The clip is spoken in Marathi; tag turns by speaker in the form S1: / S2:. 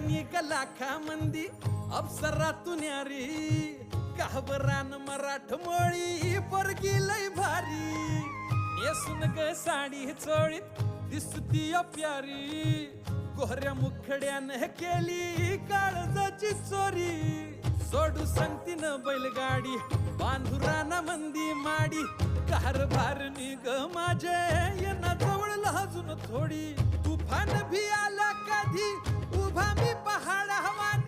S1: निघ लाखा मंदी अप्सरातून यारी काहबरान मराठमोळी पोरगी लय भारी नेसून ग साडी चोळीत दिसती प्यारी कोहऱ्या मुखड्यानं केली काळजाची चोरी सोडू सांगतीन बैलगाडी बांधुराना मंदी माडी कारभार निघ माझे येना जवळ लाजून थोडी तुफान भी आला कधी उभा मी पहाड हवा